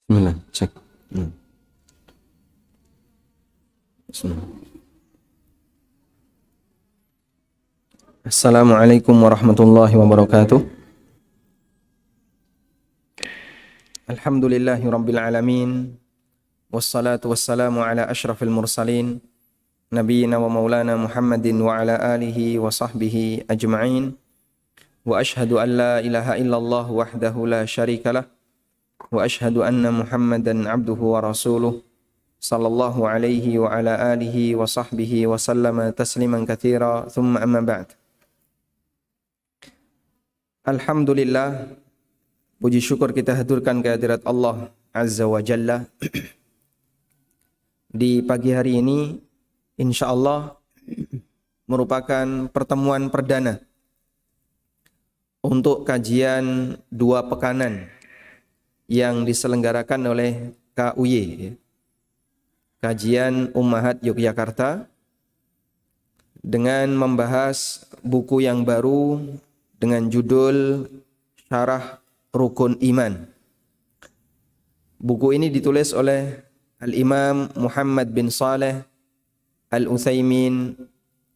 Bismillah, cek. Bismillah. Assalamualaikum warahmatullahi wabarakatuh. Alhamdulillahi rabbil alamin. Wassalatu wassalamu ala ashrafil mursalin. Nabiyyina wa maulana Muhammadin wa ala alihi wa sahbihi ajma'in. Wa ashhadu an la ilaha illallah wahdahu la syarika lah. Wa ashhadu anna Muhammadan abduhu wa rasuluh sallallahu alaihi wa ala alihi wa sahbihi wa sallama tasliman katsira, thumma amma ba'd. Alhamdulillah, puji syukur kita haturkan kehadirat Allah Azza wa Jalla. Di pagi hari ini insyaallah merupakan pertemuan perdana untuk kajian 2 pekanan yang diselenggarakan oleh KUY, Kajian Ummahat Yogyakarta, dengan membahas buku yang baru dengan judul Syarah Rukun Iman. Buku ini ditulis oleh Al-Imam Muhammad bin Saleh Al-Utsaimin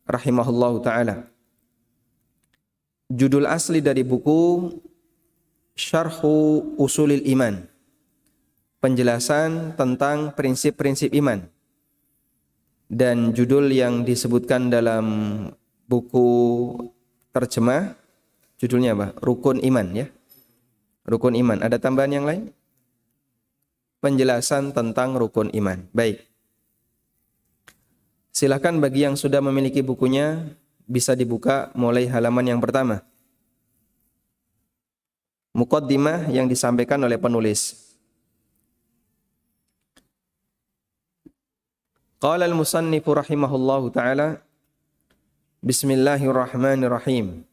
rahimahullahu ta'ala. Judul asli dari buku Syarhu Usulil Iman, penjelasan tentang prinsip-prinsip iman. Dan judul yang disebutkan dalam buku terjemah, judulnya apa? Rukun Iman, ya. Rukun Iman. Ada tambahan yang lain? Penjelasan tentang rukun iman. Baik. Silakan bagi yang sudah memiliki bukunya, bisa dibuka mulai halaman yang pertama. Muqaddimah yang disampaikan oleh penulis. Qala al-musannifu rahimahullahu ta'ala, Bismillahirrahmanirrahim.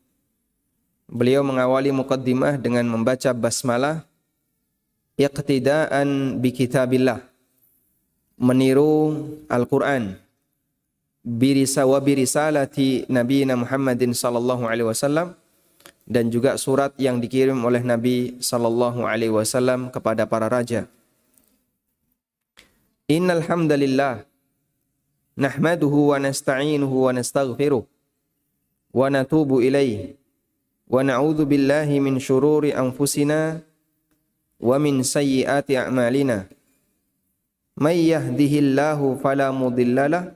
Beliau mengawali muqaddimah dengan membaca basmalah, iqtidaan bi kitabillah, meniru Al-Quran, birisalati nabiyina Muhammadin sallallahu alaihi wasallam, dan juga surat yang dikirim oleh Nabi sallallahu alaihi wasallam kepada para raja. Innal hamdalillah nahmaduhu wa nasta'inuhu wa nastaghfiruh wa natubu ilaihi wa na'udzu billahi min syururi anfusina wa min sayyiati a'malina. May yahdihillahu fala mudhillalah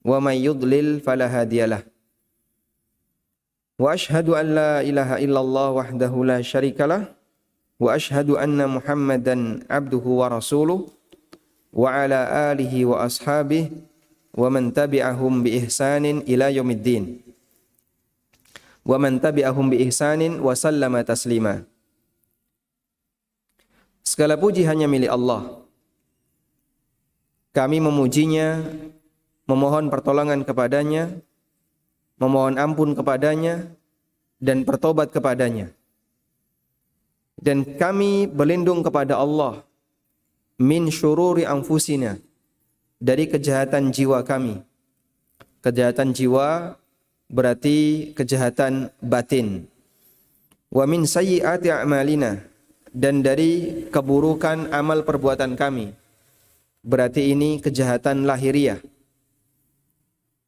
wa may yudlil fala hadiyalah. Wa ashhadu an la ilaha illallah wahdahu la syarikalah wa ashhadu anna Muhammadan abduhu wa rasuluh wa ala alihi wa ashabihi wa man tabi'ahum bi ihsanin ila yaumiddin. Wa man tabi'ahum bi ihsanin wa sallama taslima. Segala puji hanya milik Allah. Kami memujinya, memohon pertolongan kepadanya, memohon ampun kepadanya, dan bertobat kepadanya. Dan kami berlindung kepada Allah min syururi anfusina, dari kejahatan jiwa kami. Kejahatan jiwa berarti kejahatan batin. Wa min sayyiati a'malina, dan dari keburukan amal perbuatan kami. Berarti ini kejahatan lahiriah.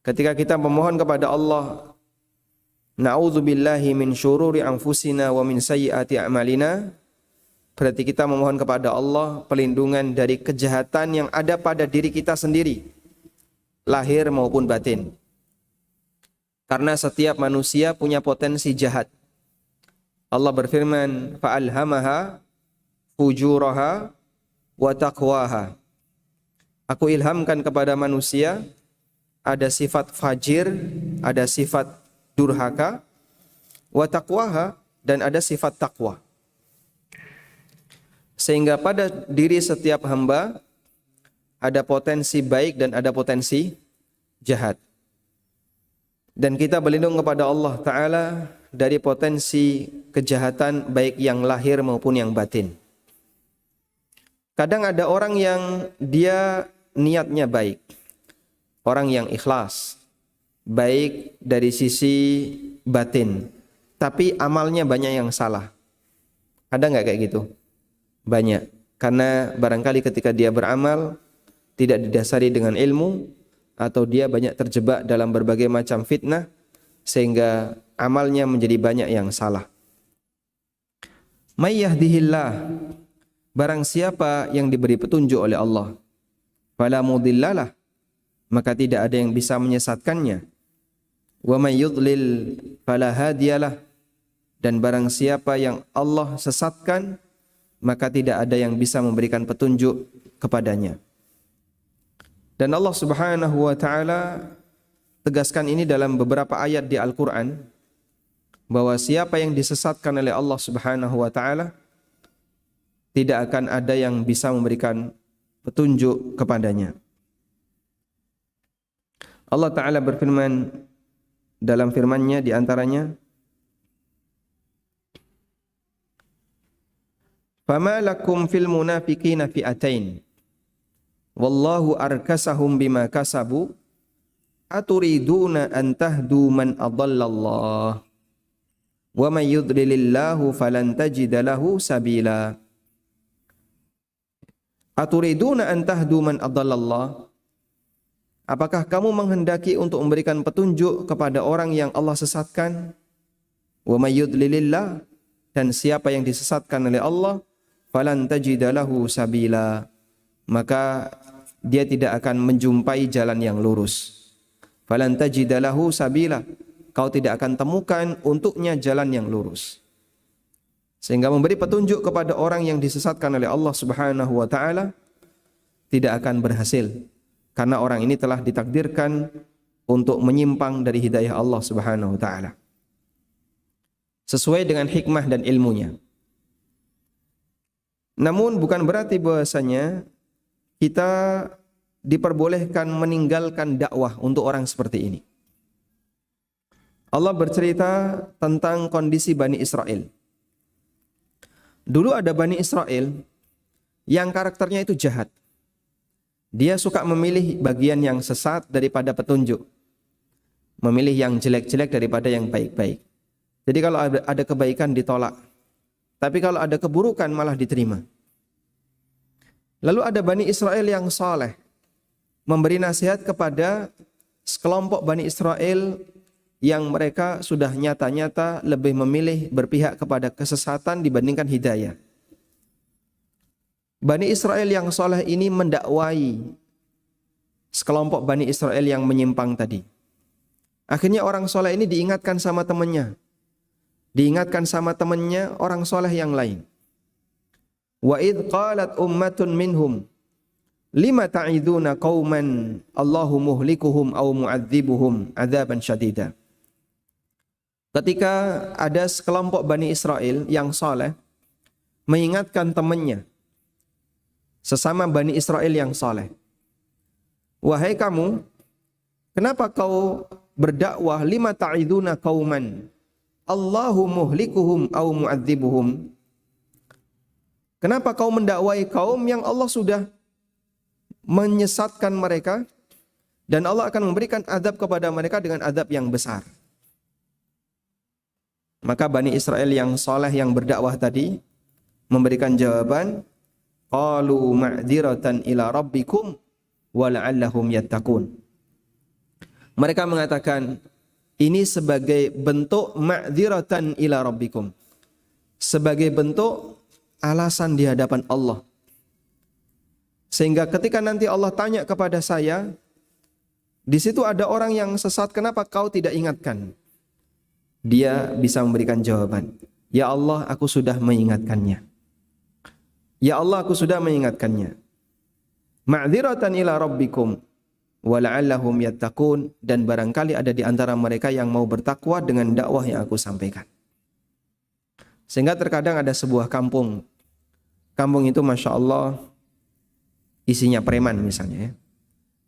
Ketika kita memohon kepada Allah, na'udzubillahi min syururi anfusina wa min sayyiati a'malina, berarti kita memohon kepada Allah perlindungan dari kejahatan yang ada pada diri kita sendiri, lahir maupun batin. Karena setiap manusia punya potensi jahat. Allah berfirman, fa'alhamaha fujuraha wa taqwaha. Aku ilhamkan kepada manusia ada sifat fajir, ada sifat durhaka, wa taqwaha, dan ada sifat takwa. Sehingga pada diri setiap hamba ada potensi baik dan ada potensi jahat. Dan kita berlindung kepada Allah Ta'ala dari potensi kejahatan baik yang lahir maupun yang batin. Kadang ada orang yang dia niatnya baik, orang yang ikhlas, baik dari sisi batin, tapi amalnya banyak yang salah. Ada nggak kayak gitu? Banyak. Karena barangkali ketika dia beramal tidak didasari dengan ilmu, atau dia banyak terjebak dalam berbagai macam fitnah, sehingga amalnya menjadi banyak yang salah. May yahdihillah, barang siapa yang diberi petunjuk oleh Allah, fala mudhillalah, maka tidak ada yang bisa menyesatkannya. Wa may yudlil fala hadiyalah, dan barang siapa yang Allah sesatkan, maka tidak ada yang bisa memberikan petunjuk kepadanya. Dan Allah Subhanahu wa taala tegaskan ini dalam beberapa ayat di Al-Qur'an bahwa siapa yang disesatkan oleh Allah Subhanahu wa taala tidak akan ada yang bisa memberikan petunjuk kepadanya. Allah taala berfirman dalam firman-Nya di antaranya, "Fama lakum fil munafiqina fi'atain wallahu arkasahum bima kasabu aturiduna an tahdu man adallallah wa may yudlilillahu falan tajida lahu sabila." Aturiduna an tahdu man adallallah, apakah kamu menghendaki untuk memberikan petunjuk kepada orang yang Allah sesatkan? Wa may yudlilillah, dan siapa yang disesatkan oleh Allah, falan tajida lahu sabila, maka dia tidak akan menjumpai jalan yang lurus. Falan tajida lahu sabila, kau tidak akan temukan untuknya jalan yang lurus. Sehingga memberi petunjuk kepada orang yang disesatkan oleh Allah Subhanahu wa taala tidak akan berhasil, karena orang ini telah ditakdirkan untuk menyimpang dari hidayah Allah Subhanahu wa taala sesuai dengan hikmah dan ilmunya. Namun bukan berarti bahwasanya kita diperbolehkan meninggalkan dakwah untuk orang seperti ini. Allah bercerita tentang kondisi Bani Israel. Dulu ada Bani Israel yang karakternya itu jahat. Dia suka memilih bagian yang sesat daripada petunjuk. Memilih yang jelek-jelek daripada yang baik-baik. Jadi kalau ada kebaikan ditolak. Tapi kalau ada keburukan malah diterima. Lalu ada Bani Israel yang saleh. Memberi nasihat kepada sekelompok Bani Israel yang mereka sudah nyata-nyata lebih memilih berpihak kepada kesesatan dibandingkan hidayah. Bani Israel yang soleh ini mendakwai sekelompok Bani Israel yang menyimpang tadi. Akhirnya orang soleh ini diingatkan sama temannya. Diingatkan sama temannya orang soleh yang lain. Wa idh qalat ummatun minhum lima ta'iduna qauman Allahu muhlikuhum aw mu'adzibuhum adzaban syadida. Ketika ada sekelompok Bani Israel yang saleh mengingatkan temannya, sesama Bani Israel yang saleh, wahai kamu, kenapa kau berdakwah lima ta'iduna qauman Allahu muhlikuhum aw mu'adzibuhum? Kenapa kau mendakwai kaum yang Allah sudah menyesatkan mereka dan Allah akan memberikan azab kepada mereka dengan azab yang besar? Maka Bani Israel yang saleh yang berdakwah tadi memberikan jawaban, qalu ma'dziratan ila rabbikum wa la'allahum yattaqun. Mereka mengatakan ini sebagai bentuk ma'dziratan ila rabbikum, sebagai bentuk alasan di hadapan Allah. Sehingga ketika nanti Allah tanya kepada saya, di situ ada orang yang sesat, kenapa kau tidak ingatkan? Dia bisa memberikan jawaban, ya Allah, aku sudah mengingatkannya. Ya Allah, aku sudah mengingatkannya. Ma'dziratan ila rabbikum wa la'allahum yattaqun, dan barangkali ada di antara mereka yang mau bertakwa dengan dakwah yang aku sampaikan. Sehingga terkadang ada sebuah kampung. Kampung itu Masya Allah isinya preman misalnya ya.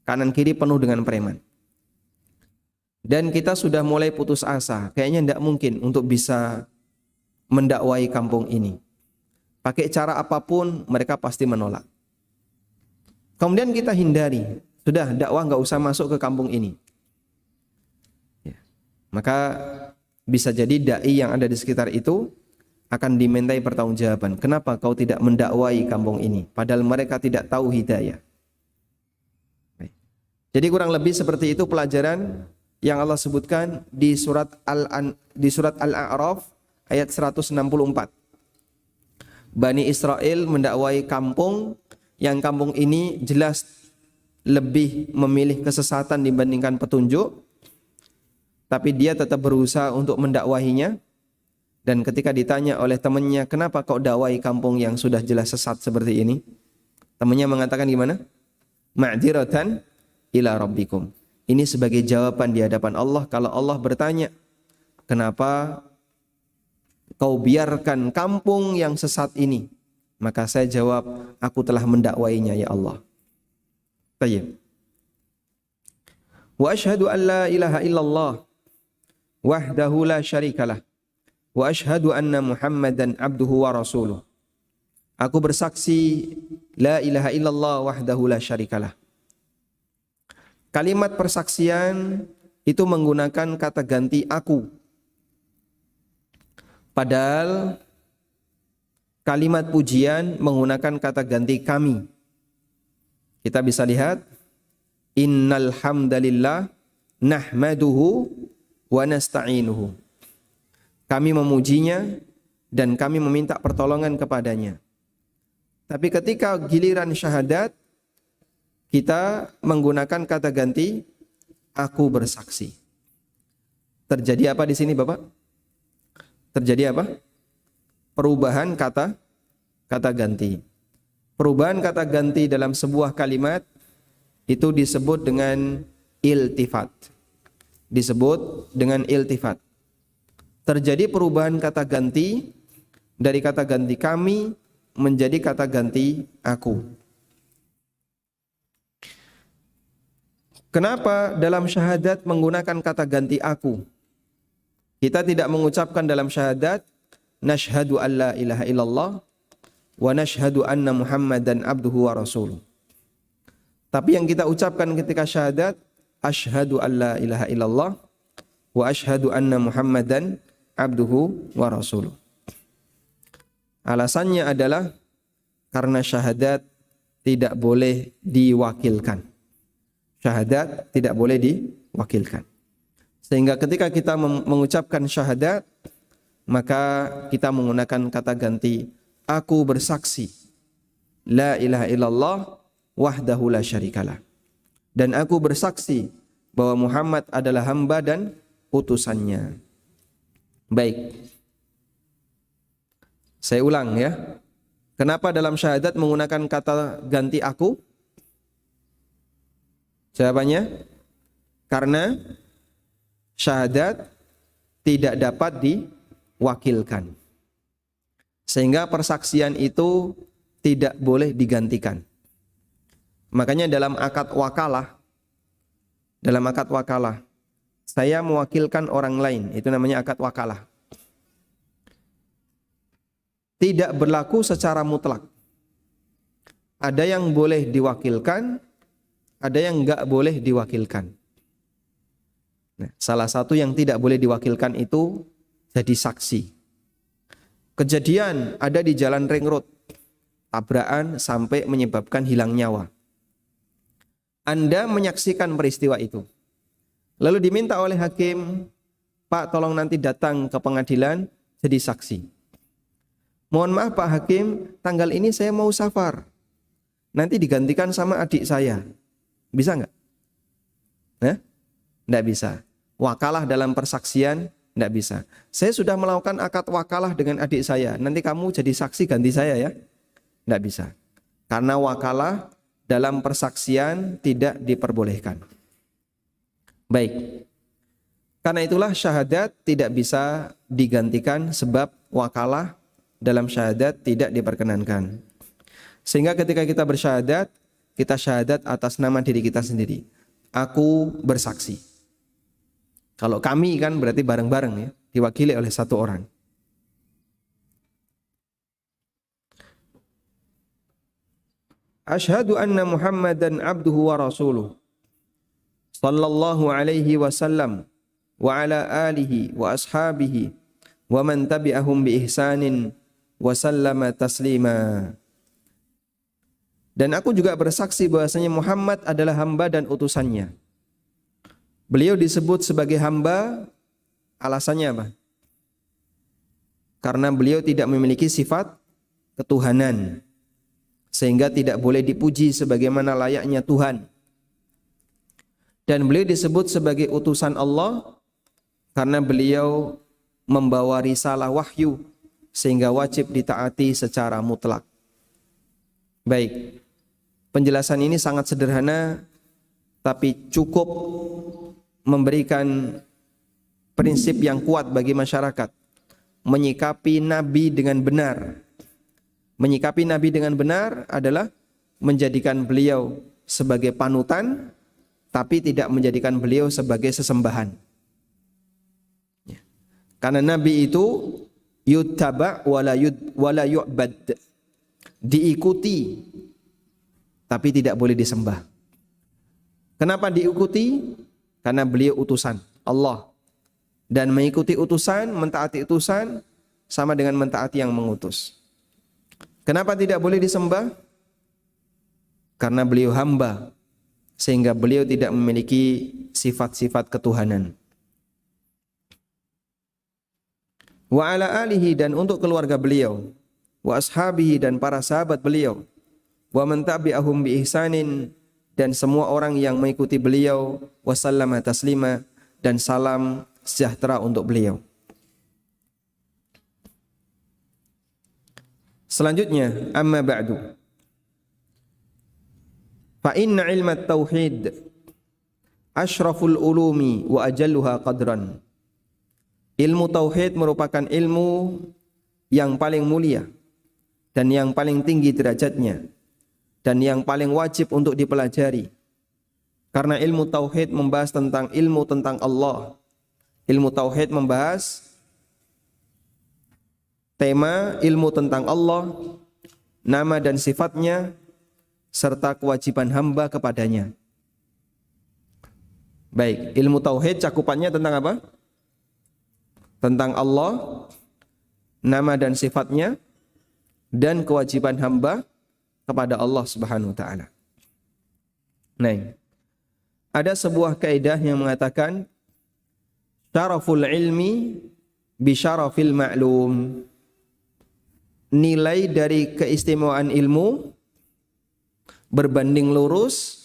Kanan kiri penuh dengan preman. Dan kita sudah mulai putus asa, kayaknya tidak mungkin untuk bisa mendakwai kampung ini. Pakai cara apapun mereka pasti menolak. Kemudian kita hindari, sudah dakwah nggak usah masuk ke kampung ini. Ya. Maka bisa jadi dai yang ada di sekitar itu akan dimintai pertanggungjawaban. Kenapa kau tidak mendakwai kampung ini? Padahal mereka tidak tahu hidayah. Jadi kurang lebih seperti itu pelajaran yang Allah sebutkan di surat Al-A'raf ayat 164. Bani Israel mendakwai kampung yang kampung ini jelas lebih memilih kesesatan dibandingkan petunjuk, tapi dia tetap berusaha untuk mendakwahinya. Dan ketika ditanya oleh temannya, kenapa kau dakwai kampung yang sudah jelas sesat seperti ini? Temannya mengatakan gimana? Ma'dziratan ila rabbikum. Ini sebagai jawaban di hadapan Allah kalau Allah bertanya, kenapa kau biarkan kampung yang sesat ini? Maka saya jawab, aku telah mendakwainya ya Allah. Baik. Wa asyhadu an la ilaha illallah wahdahu la syarikalah wa asyhadu anna Muhammadan abduhu wa rasuluh. Aku bersaksi la ilaha illallah wahdahu la syarikalah. Kalimat persaksian itu menggunakan kata ganti aku. Padahal kalimat pujian menggunakan kata ganti kami. Kita bisa lihat, innal hamdalillah nahmaduhu wa nasta'inuhu. Kami memujinya dan kami meminta pertolongan kepadanya. Tapi ketika giliran syahadat, kita menggunakan kata ganti aku bersaksi. Terjadi apa di sini, Bapak? Terjadi apa? Perubahan kata ganti. Perubahan kata ganti dalam sebuah kalimat itu disebut dengan iltifat. Disebut dengan iltifat. Terjadi perubahan kata ganti dari kata ganti kami menjadi kata ganti aku. Kenapa dalam syahadat menggunakan kata ganti aku? Kita tidak mengucapkan dalam syahadat nashhadu an la ilaha illallah wa nashhadu anna Muhammadan abduhu wa rasuluh. Tapi yang kita ucapkan ketika syahadat, asyhadu an la ilaha illallah wa asyhadu anna Muhammadan abduhu wa rasuluh. Alasannya adalah karena syahadat tidak boleh diwakilkan. Syahadat tidak boleh diwakilkan. Sehingga ketika kita mengucapkan syahadat, maka kita menggunakan kata ganti aku bersaksi la ilaha illallah wahdahu la syarikalah. Dan aku bersaksi bahwa Muhammad adalah hamba dan utusannya. Baik. Saya ulang ya. Kenapa dalam syahadat menggunakan kata ganti aku? Jawabannya, karena syahadat tidak dapat diwakilkan. Sehingga persaksian itu tidak boleh digantikan. Makanya dalam akad wakalah, saya mewakilkan orang lain, itu namanya akad wakalah. Tidak berlaku secara mutlak. Ada yang boleh diwakilkan, ada yang enggak boleh diwakilkan. Nah, salah satu yang tidak boleh diwakilkan itu jadi saksi. Kejadian ada di jalan ring road, tabrakan sampai menyebabkan hilang nyawa. Anda menyaksikan peristiwa itu. Lalu diminta oleh hakim, Pak tolong nanti datang ke pengadilan jadi saksi. Mohon maaf Pak Hakim, tanggal ini saya mau safar. Nanti digantikan sama adik saya. Bisa nggak? Nggak bisa. Wakalah dalam persaksian, nggak bisa. Saya sudah melakukan akad wakalah dengan adik saya. Nanti kamu jadi saksi ganti saya ya? Nggak bisa. Karena wakalah dalam persaksian tidak diperbolehkan. Baik. Karena itulah syahadat tidak bisa digantikan sebab wakalah dalam syahadat tidak diperkenankan. Sehingga ketika kita bersyahadat, kita syahadat atas nama diri kita sendiri. Aku bersaksi. Kalau kami kan berarti bareng-bareng ya, diwakili oleh satu orang. Asyhadu anna Muhammadan abduhu wa rasuluh. Sallallahu alaihi wasallam wa ala alihi wa ashabihi wa man tabi'ahum bi ihsanin wa sallama taslima. Dan aku juga bersaksi bahwasanya Muhammad adalah hamba dan utusannya. Beliau disebut sebagai hamba, alasannya apa? Karena beliau tidak memiliki sifat ketuhanan, sehingga tidak boleh dipuji sebagaimana layaknya Tuhan. Dan beliau disebut sebagai utusan Allah karena beliau membawa risalah wahyu, sehingga wajib ditaati secara mutlak. Baik, penjelasan ini sangat sederhana tapi cukup memberikan prinsip yang kuat bagi masyarakat, menyikapi Nabi dengan benar. Menyikapi Nabi dengan benar adalah menjadikan beliau sebagai panutan, tapi tidak menjadikan beliau sebagai sesembahan. Karena Nabi itu yuttaba wala yu'bad, diikuti tapi tidak boleh disembah. Kenapa diikuti? Karena beliau utusan Allah, dan mengikuti utusan, mentaati utusan sama dengan mentaati yang mengutus. Kenapa tidak boleh disembah? Karena beliau hamba, sehingga beliau tidak memiliki sifat-sifat ketuhanan. Wa ala alihi, dan untuk keluarga beliau, wa ashabihi, dan para sahabat beliau, wa man tabi'ahum bi ihsanin, dan semua orang yang mengikuti beliau, wa sallama taslima, dan salam sejahtera untuk beliau. Selanjutnya, amma ba'du. Fa inna ilma tauhid asyraful ulumi wa ajalluha qadran. Ilmu tauhid merupakan ilmu yang paling mulia dan yang paling tinggi derajatnya dan yang paling wajib untuk dipelajari. Karena ilmu tauhid membahas tentang ilmu tentang Allah. Ilmu tauhid membahas tema ilmu tentang Allah, nama dan sifatnya, serta kewajiban hamba kepadanya. Baik, ilmu tauhid cakupannya tentang apa? Tentang Allah, nama dan sifatnya, dan kewajiban hamba kepada Allah Subhanahu wa taala. Nah, ada sebuah kaidah yang mengatakan syaraful ilmi bi syarafil ma'lum. Nilai dari keistimewaan ilmu berbanding lurus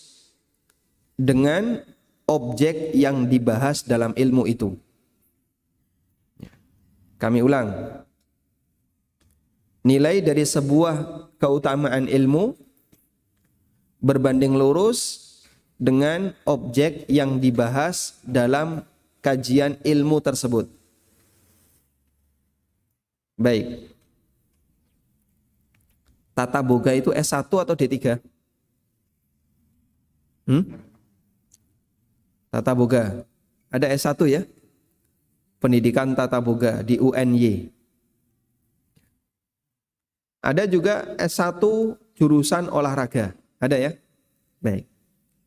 dengan objek yang dibahas dalam ilmu itu. Kami ulang. Nilai dari sebuah keutamaan ilmu berbanding lurus dengan objek yang dibahas dalam kajian ilmu tersebut. Baik. Tata boga itu S1 atau D3? Tata boga. Ada S1 ya? Pendidikan tata boga di UNY. Ada juga S1 jurusan olahraga. Ada ya? Baik.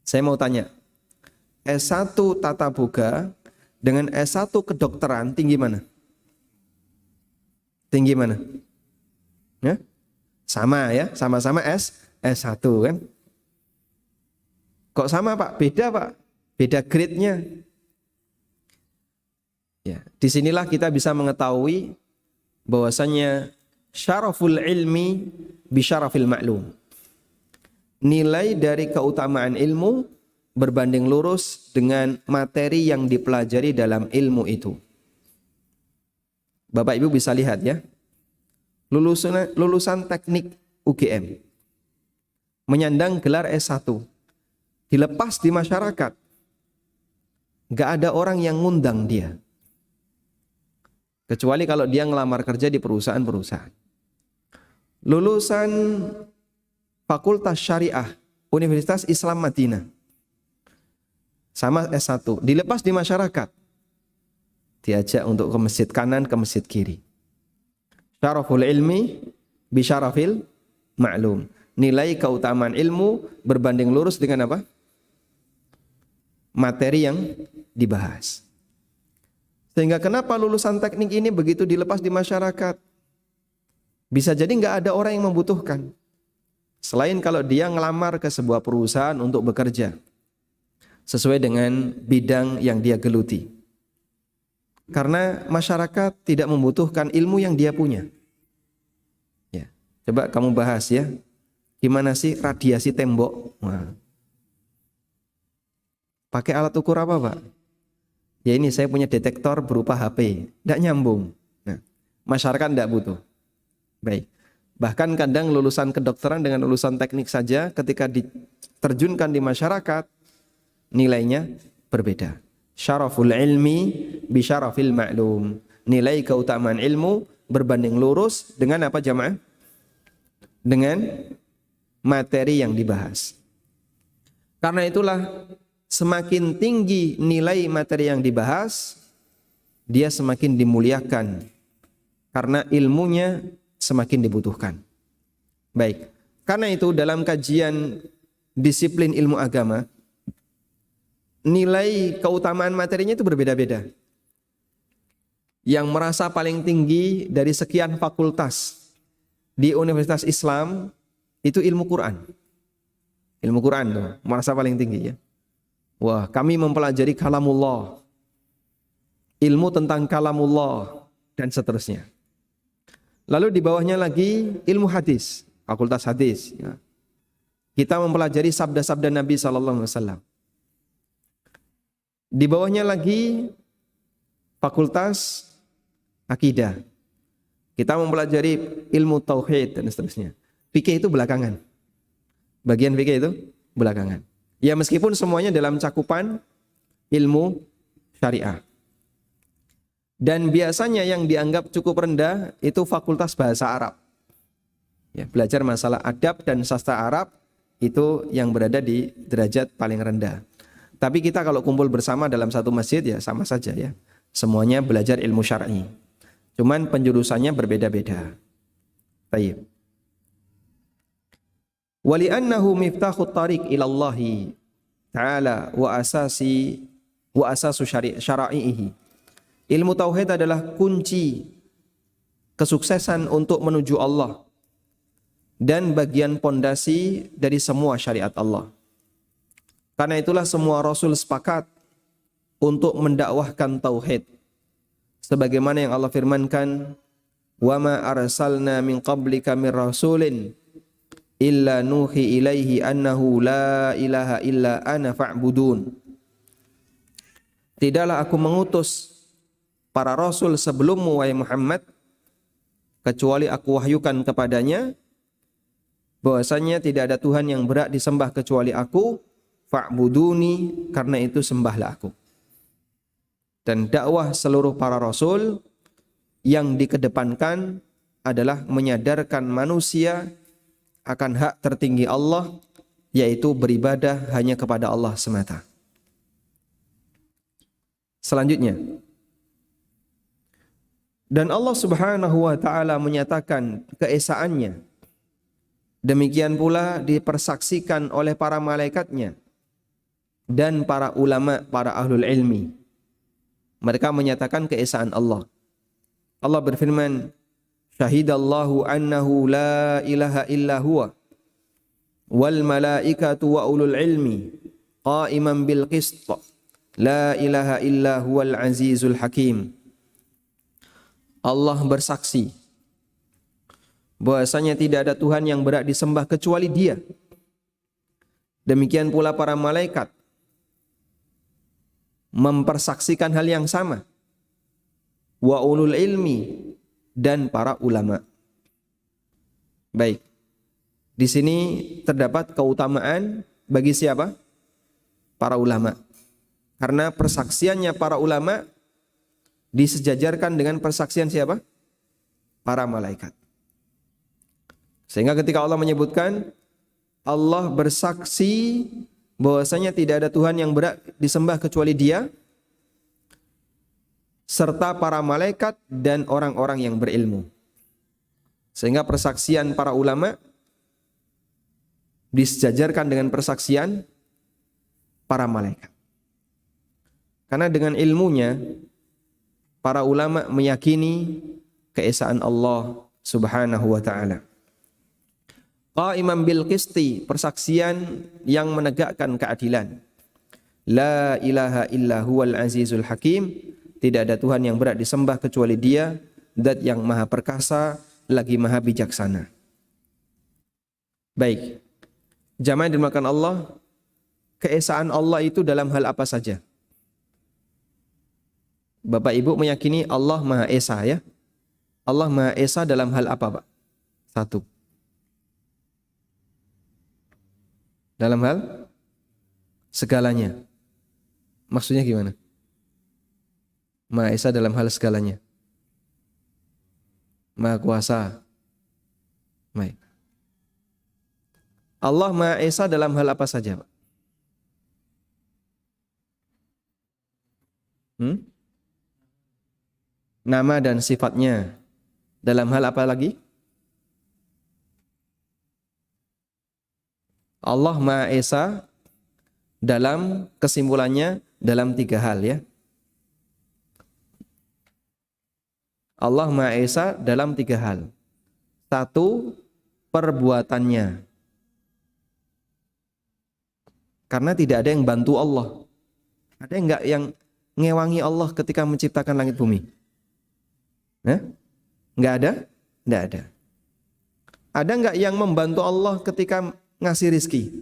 Saya mau tanya. S1 tata boga dengan S1 kedokteran tinggi mana? Tinggi mana? Ya? Sama ya, sama-sama S1 kan. Kok sama Pak? Beda Pak. Beda grade-nya. Ya, disinilah kita bisa mengetahui bahwasanya syaraful ilmi bi syarafil ma'lum. Nilai dari keutamaan ilmu berbanding lurus dengan materi yang dipelajari dalam ilmu itu. Bapak Ibu bisa lihat ya. Lulusan teknik UGM menyandang gelar S1, dilepas di masyarakat, gak ada orang yang ngundang dia, kecuali kalau dia ngelamar kerja di perusahaan-perusahaan. Lulusan Fakultas Syariah Universitas Islam Madinah, sama S1, dilepas di masyarakat, diajak untuk ke masjid kanan, ke masjid kiri. Syaraful ilmi bi syarafil ma'lum. Nilai keutamaan ilmu berbanding lurus dengan apa? Materi yang dibahas. Sehingga kenapa lulusan teknik ini begitu dilepas di masyarakat? Bisa jadi nggak ada orang yang membutuhkan. Selain kalau dia ngelamar ke sebuah perusahaan untuk bekerja sesuai dengan bidang yang dia geluti. Karena masyarakat tidak membutuhkan ilmu yang dia punya. Ya, coba kamu bahas ya. Gimana sih radiasi tembok? Nah. Pakai alat ukur apa, Pak? Ya ini saya punya detektor berupa HP. Tidak nyambung. Nah, masyarakat tidak butuh. Baik. Bahkan kadang lulusan kedokteran dengan lulusan teknik saja ketika diterjunkan di masyarakat nilainya berbeda. Syaraful ilmi bi syarafil ma'lum. Nilai keutamaan ilmu berbanding lurus dengan apa jamaah? Dengan materi yang dibahas. Karena itulah semakin tinggi nilai materi yang dibahas, dia semakin dimuliakan karena ilmunya semakin dibutuhkan. Baik, karena itu dalam kajian disiplin ilmu agama, nilai keutamaan materinya itu berbeda-beda. Yang merasa paling tinggi dari sekian fakultas di Universitas Islam itu ilmu Quran. Ilmu Quran tuh, merasa paling tinggi ya. Wah, kami mempelajari kalamullah, ilmu tentang kalamullah dan seterusnya. Lalu di bawahnya lagi ilmu hadis, fakultas hadis ya. Kita mempelajari sabda-sabda Nabi SAW. Di bawahnya lagi fakultas akidah. Kita mempelajari ilmu tauhid dan seterusnya. Fikih itu belakangan. Bagian fikih itu belakangan. Ya meskipun semuanya dalam cakupan ilmu syariah. Dan biasanya yang dianggap cukup rendah itu fakultas bahasa Arab. Ya, belajar masalah adab dan sastra Arab itu yang berada di derajat paling rendah. Tapi kita kalau kumpul bersama dalam satu masjid ya sama saja ya. Semuanya belajar ilmu syar'i. Cuman penjurusannya berbeda-beda. Baik. Wali annahu miftahut tariq ila Allah Ta'ala wa asasu syara'ihi. Ilmu tauhid adalah kunci kesuksesan untuk menuju Allah dan bagian pondasi dari semua syariat Allah. Karena itulah semua rasul sepakat untuk mendakwahkan tauhid. Sebagaimana yang Allah firmankan, "Wa ma arsalna min qablika mir rasulin illa nuhi ilaihi annahu la ilaha illa ana fa'budun." Tidaklah aku mengutus para rasul sebelummu wahai Muhammad kecuali aku wahyukan kepadanya bahwasanya tidak ada Tuhan yang berhak disembah kecuali aku, fa'buduni, karena itu sembahlah aku. Dan dakwah seluruh para rasul yang dikedepankan adalah menyadarkan manusia akan hak tertinggi Allah, yaitu beribadah hanya kepada Allah semata. Selanjutnya, dan Allah Subhanahu wa taala menyatakan keesaannya. Demikian pula dipersaksikan oleh para malaikatnya dan para ulama, para ahlul ilmi. Mereka menyatakan keesaan Allah. Allah berfirman, "Syahidallahu annahu la ilaha illa huwa wal malaikatu wa ulul ilmi qa'iman bil qist. La ilaha illa huwal azizul hakim." Allah bersaksi bahwasanya tidak ada Tuhan yang berhak disembah kecuali Dia. Demikian pula para malaikat mempersaksikan hal yang sama. Wa ulul ilmi, dan para ulama. Baik. Di sini terdapat keutamaan bagi siapa? Para ulama. Karena persaksiannya para ulama disejajarkan dengan persaksian siapa? Para malaikat. Sehingga ketika Allah menyebutkan Allah bersaksi bahwasanya tidak ada Tuhan yang berhak disembah kecuali Dia, serta para malaikat dan orang-orang yang berilmu. Sehingga persaksian para ulama disejajarkan dengan persaksian para malaikat. Karena dengan ilmunya para ulama meyakini keesaan Allah Subhanahu wa taala. Qa'iman bil qisti, persaksian yang menegakkan keadilan. La ilaha illa huwal azizul hakim, tidak ada Tuhan yang berhak disembah kecuali Dia, zat yang maha perkasa lagi maha bijaksana. Baik. Jamaah yang dimuliakan Allah, keesaan Allah itu dalam hal apa saja? Bapak Ibu meyakini Allah Maha Esa ya? Allah Maha Esa dalam hal apa, Pak? Satu. Dalam hal segalanya. Maksudnya gimana? Maha Esa dalam hal segalanya. Maha Kuasa. Baik. Allah Maha Esa dalam hal apa saja, Pak? Nama dan sifatnya. Dalam hal apa lagi? Allah Maha Esa dalam kesimpulannya dalam 3 hal ya. Allah Maha Esa dalam 3 hal. 1, perbuatannya. Karena tidak ada yang bantu Allah. Ada enggak yang ngewangi Allah ketika menciptakan langit bumi? Enggak ada? Enggak ada. Ada enggak yang membantu Allah ketika ngasih rizki?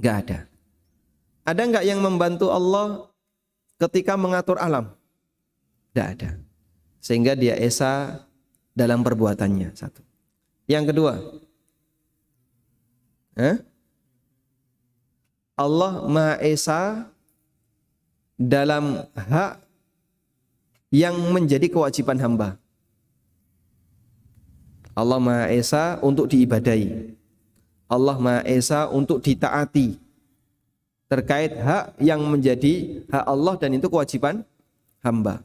Enggak ada. Ada enggak yang membantu Allah ketika mengatur alam? Enggak ada. Sehingga dia esa dalam perbuatannya. 1. Yang kedua, Allah Maha Esa dalam hak yang menjadi kewajiban hamba. Allah Maha Esa untuk diibadahi. Allah Maha Esa untuk ditaati. Terkait hak yang menjadi hak Allah dan itu kewajiban hamba.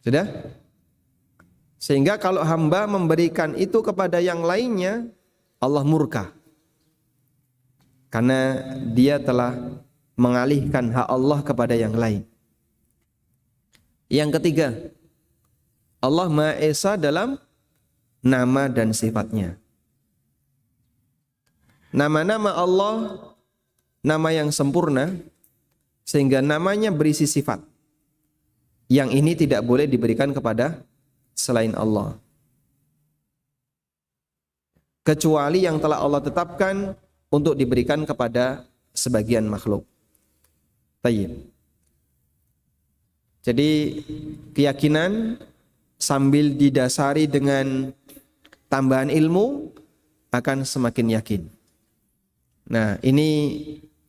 Sudah? Sehingga kalau hamba memberikan itu kepada yang lainnya, Allah murka. Karena dia telah mengalihkan hak Allah kepada yang lain. Yang ketiga, Allah Maha Esa dalam nama dan sifatnya. Nama-nama Allah, nama yang sempurna, sehingga namanya berisi sifat. Yang ini tidak boleh diberikan kepada selain Allah. Kecuali yang telah Allah tetapkan untuk diberikan kepada sebagian makhluk. Tayyib. Jadi keyakinan sambil didasari dengan tambahan ilmu akan semakin yakin. Nah, ini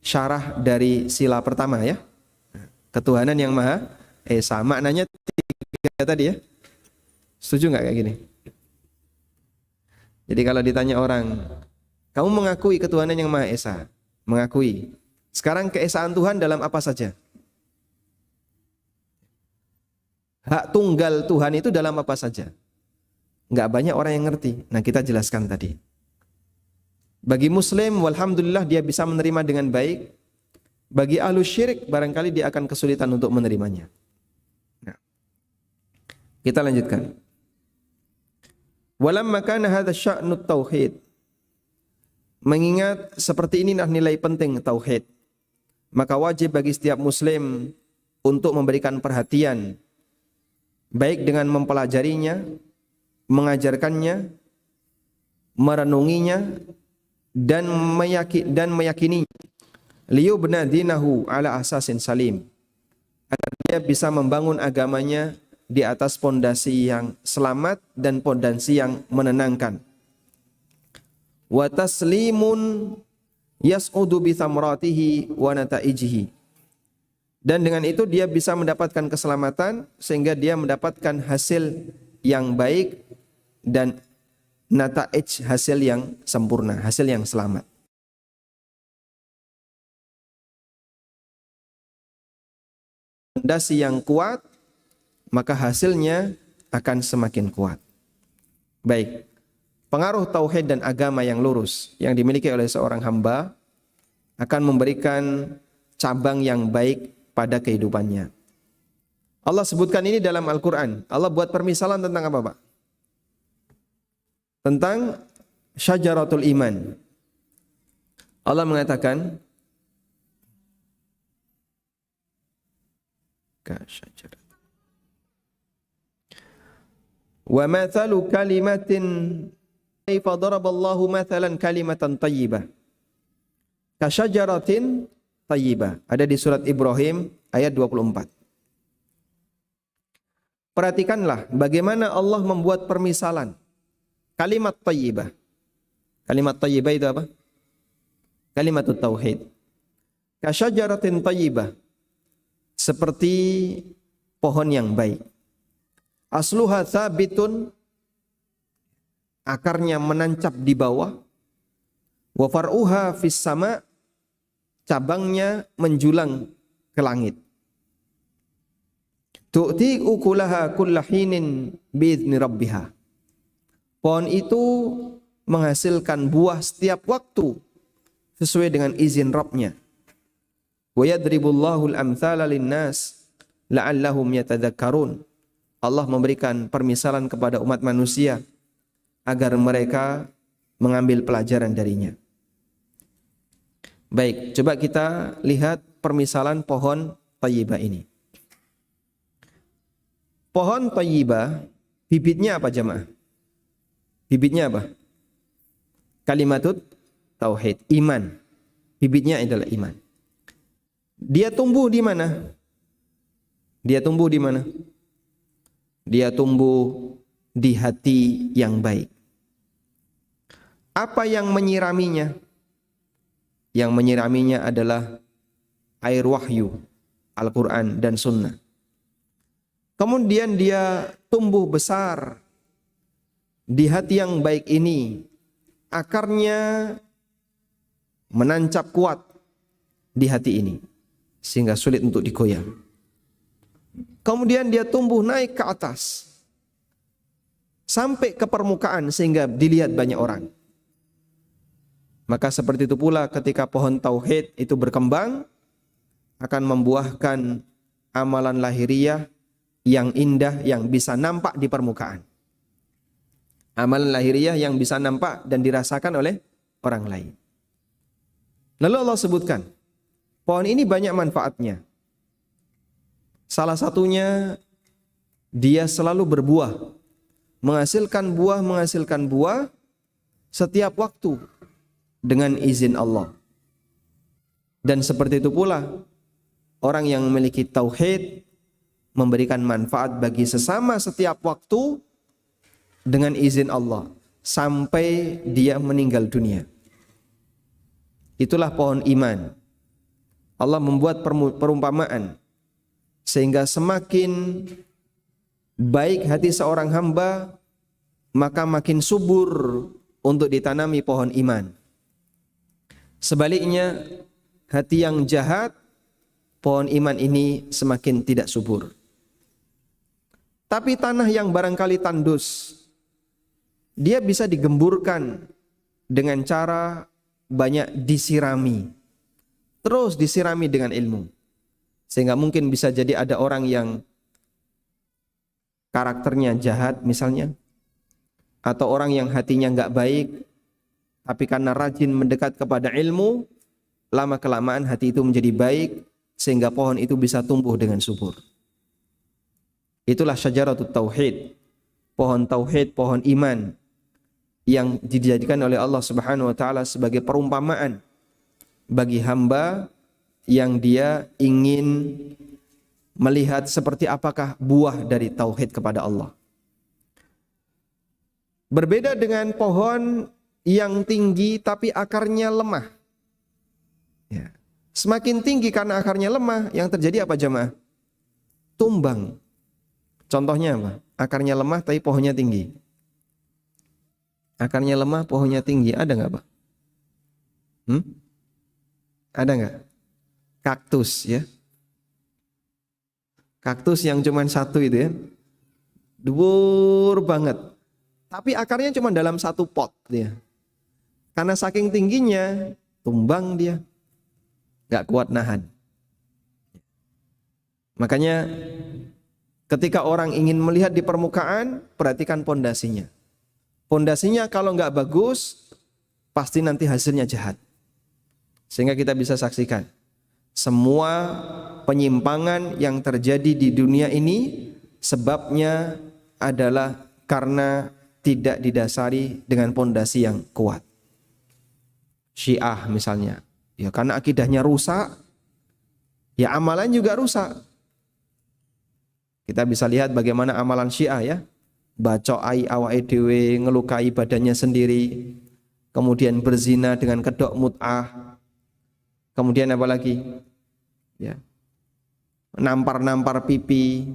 syarah dari sila pertama ya. Ketuhanan yang Maha Esa. Maknanya 3 tadi ya. Setuju nggak kayak gini? Jadi kalau ditanya orang, kamu mengakui ketuhanan yang Maha Esa? Mengakui. Sekarang keesaan Tuhan dalam apa saja? Hak tunggal Tuhan itu dalam apa saja? Nggak banyak orang yang ngerti. Nah, kita jelaskan tadi. Bagi Muslim, walhamdulillah dia bisa menerima dengan baik. Bagi ahlu syirik, barangkali dia akan kesulitan untuk menerimanya. Nah, kita lanjutkan. Walamma kana hadza sya'nut tauhid. Mengingat seperti inilah nilai penting tauhid, maka wajib bagi setiap muslim untuk memberikan perhatian baik dengan mempelajarinya, mengajarkannya, merenunginya dan meyakini liyubna dinahu ala asasin salim, agar dia bisa membangun agamanya di atas pondasi yang selamat dan pondasi yang menenangkan. Wa taslimun yas'udu bi thamratihi wa nataijihi. Dan dengan itu dia bisa mendapatkan keselamatan sehingga dia mendapatkan hasil yang baik dan nataij, hasil yang sempurna, hasil yang selamat. Pondasi yang kuat, maka hasilnya akan semakin kuat. Baik. Pengaruh tauhid dan agama yang lurus yang dimiliki oleh seorang hamba akan memberikan cabang yang baik pada kehidupannya. Allah sebutkan ini dalam Al-Quran. Allah buat permisalan tentang apa, Pak? Tentang syajaratul iman. Allah mengatakan, wa mathalu kalimatin kaifa daraballahu mathalan kalimatan tayyibah kasyajaratin tayyibah. Ada di surat Ibrahim ayat 24. Perhatikanlah bagaimana Allah membuat permisalan kalimat tayyibah. Kalimat tayyibah itu apa? Kalimat tauhid. Kasyajaratin thayyibah, seperti pohon yang baik. Asluha tsabitun, akarnya menancap di bawah. Wa far'uha fis sama', cabangnya menjulang ke langit. Tu'ti ukulaha kulla hinin bi'izni rabbiha. Pohon itu menghasilkan buah setiap waktu sesuai dengan izin Rabbnya. Wa yadribullahu al-amthala lin-nas la'allahum yatadzakkarun. Allah memberikan permisalan kepada umat manusia agar mereka mengambil pelajaran darinya. Baik, coba kita lihat permisalan pohon thayyibah ini. Pohon thayyibah, bibitnya apa jemaah? Bibitnya apa? Kalimatut tauhid, iman. Bibitnya adalah iman. Dia tumbuh di mana? Dia tumbuh di mana? Dia tumbuh di hati yang baik. Apa yang menyiraminya? Yang menyiraminya adalah air wahyu, Al-Quran dan Sunnah. Kemudian dia tumbuh besar di hati yang baik ini. Akarnya menancap kuat di hati ini, sehingga sulit untuk digoyang. Kemudian dia tumbuh naik ke atas, sampai ke permukaan sehingga dilihat banyak orang. Maka seperti itu pula ketika pohon tauhid itu berkembang, akan membuahkan amalan lahiriah yang indah yang bisa nampak di permukaan. Amalan lahiriah yang bisa nampak dan dirasakan oleh orang lain. Lalu Allah sebutkan, pohon ini banyak manfaatnya. Salah satunya, dia selalu berbuah, menghasilkan buah setiap waktu dengan izin Allah. Dan seperti itu pula orang yang memiliki tauhid memberikan manfaat bagi sesama setiap waktu dengan izin Allah sampai dia meninggal dunia. Itulah pohon iman. Allah membuat perumpamaan sehingga semakin baik hati seorang hamba, maka makin subur untuk ditanami pohon iman. Sebaliknya, hati yang jahat, pohon iman ini semakin tidak subur. Tapi tanah yang barangkali tandus, dia bisa digemburkan dengan cara banyak disirami. Terus disirami dengan ilmu. Sehingga mungkin bisa jadi ada orang yang karakternya jahat misalnya, atau orang yang hatinya enggak baik, tapi karena rajin mendekat kepada ilmu, lama-kelamaan hati itu menjadi baik, sehingga pohon itu bisa tumbuh dengan subur. Itulah syajaratut tauhid, pohon tauhid, pohon iman, yang dijadikan oleh Allah Subhanahu wa taala sebagai perumpamaan bagi hamba yang dia ingin melihat seperti apakah buah dari tauhid kepada Allah. Berbeda dengan pohon yang tinggi tapi akarnya lemah. Ya. Semakin tinggi karena akarnya lemah, yang terjadi apa jemaah? Tumbang. Contohnya apa? Akarnya lemah tapi pohonnya tinggi. Akarnya lemah, pohonnya tinggi. Ada nggak Pak? Ada nggak? Kaktus ya. Kaktus yang cuma satu itu ya. Dhuwur banget. Tapi akarnya cuma dalam satu pot dia. Karena saking tingginya, tumbang dia. Gak kuat nahan. Makanya ketika orang ingin melihat di permukaan, perhatikan pondasinya. Pondasinya kalau gak bagus, pasti nanti hasilnya jahat. Sehingga kita bisa saksikan semua penyimpangan yang terjadi di dunia ini sebabnya adalah karena tidak didasari dengan pondasi yang kuat. Syiah misalnya, ya karena akidahnya rusak, ya amalan juga rusak. Kita bisa lihat bagaimana amalan Syiah ya, bacoi awake dhewe, ngelukai badannya sendiri, kemudian berzina dengan kedok mut'ah, Kemudian apa lagi? Ya. Nampar-nampar pipi,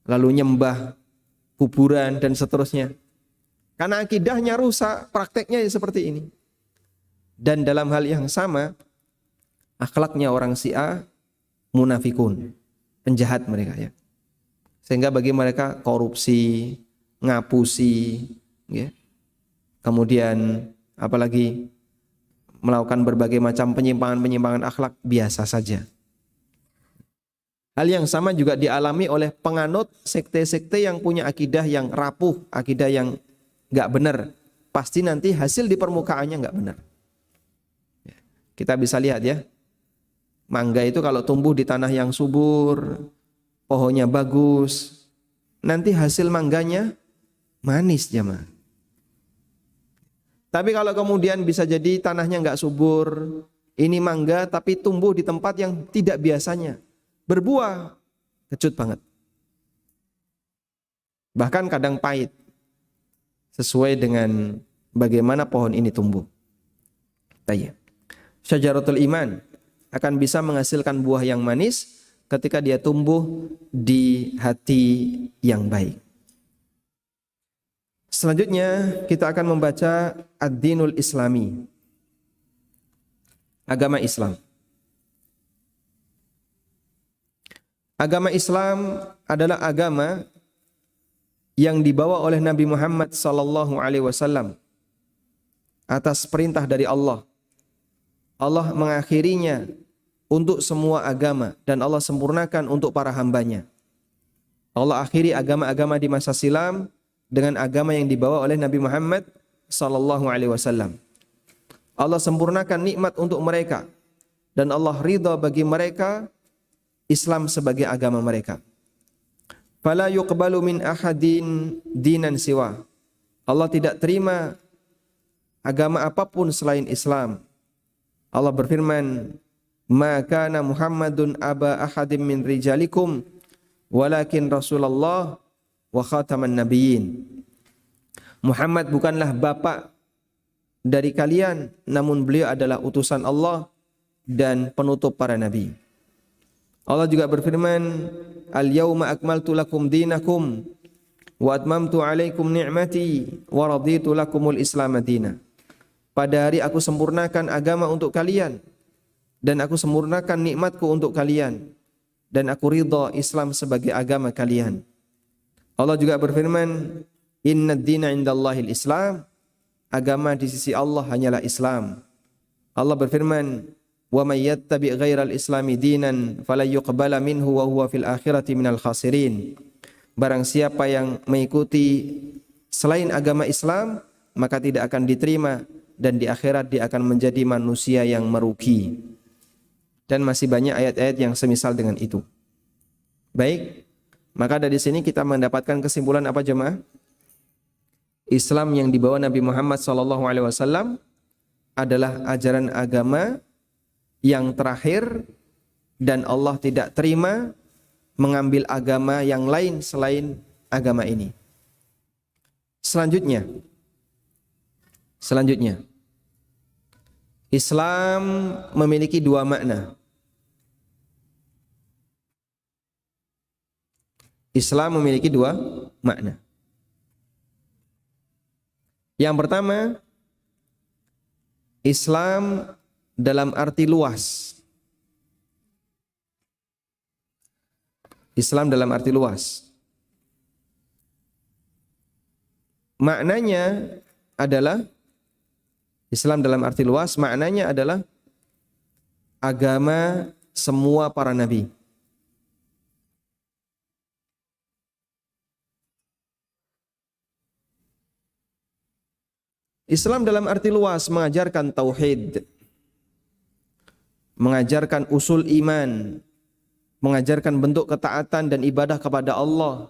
lalu nyembah kuburan dan seterusnya. Karena akidahnya rusak, prakteknya seperti ini. Dan dalam hal yang sama, akhlaknya orang Syiah munafikun, penjahat mereka ya. Sehingga bagi mereka korupsi, ngapusi, ya. Kemudian apalagi melakukan berbagai macam penyimpangan-penyimpangan akhlak biasa saja. Hal yang sama juga dialami oleh penganut sekte-sekte yang punya akidah yang rapuh, akidah yang nggak benar. Pasti nanti hasil di permukaannya nggak benar. Kita bisa lihat ya, mangga itu kalau tumbuh di tanah yang subur, pohonnya bagus, nanti hasil mangganya manis jemaah. Tapi kalau kemudian bisa jadi tanahnya nggak subur, ini mangga tapi tumbuh di tempat yang tidak biasanya, berbuah, kecut banget. Bahkan kadang pahit, sesuai dengan bagaimana pohon ini tumbuh. Tayyib. Syajaratul iman akan bisa menghasilkan buah yang manis ketika dia tumbuh di hati yang baik. Selanjutnya kita akan membaca Ad-Dinul Islami, agama Islam. Agama Islam adalah agama yang dibawa oleh Nabi Muhammad SAW atas perintah dari Allah. Allah mengakhirinya untuk semua agama dan Allah sempurnakan untuk para hambanya. Allah akhiri agama-agama di masa silam dengan agama yang dibawa oleh Nabi Muhammad SAW. Allah sempurnakan nikmat untuk mereka dan Allah ridha bagi mereka Islam sebagai agama mereka. Fala yuqbalu min ahadin dinan siwa. Allah tidak terima agama apapun selain Islam. Allah berfirman, "Ma kana Muhammadun aba ahadim min rijalikum, walakin Rasulullah wa khataman nabiyyin." Muhammad bukanlah bapak dari kalian, namun beliau adalah utusan Allah dan penutup para nabi. Allah juga berfirman, "Al-yauma akmaltu lakum dinakum wa atmamtu alaikum ni'mati wa raditu lakumul Islam madina." Pada hari aku sempurnakan agama untuk kalian dan aku sempurnakan nikmatku untuk kalian dan aku ridha Islam sebagai agama kalian. Allah juga berfirman, "Inna ad-dina 'indallahil Islam." Agama di sisi Allah hanyalah Islam. Allah berfirman, "Wa may yattabi' ghairal islami dinan fala yuqbala minhu wa huwa fil akhirati minal khasirin." Barang siapa yang mengikuti selain agama Islam, maka tidak akan diterima dan di akhirat dia akan menjadi manusia yang merugi. Dan masih banyak ayat-ayat yang semisal dengan itu. Baik, maka dari sini kita mendapatkan kesimpulan apa jemaah? Islam yang dibawa Nabi Muhammad SAW adalah ajaran agama yang terakhir dan Allah tidak terima mengambil agama yang lain selain agama ini. Selanjutnya, Islam memiliki dua makna. Islam memiliki dua makna. Yang pertama, Islam dalam arti luas. Islam dalam arti luas. Maknanya adalah Islam dalam arti luas, maknanya adalah agama semua para nabi. Islam dalam arti luas mengajarkan tauhid, mengajarkan usul iman, mengajarkan bentuk ketaatan dan ibadah kepada Allah,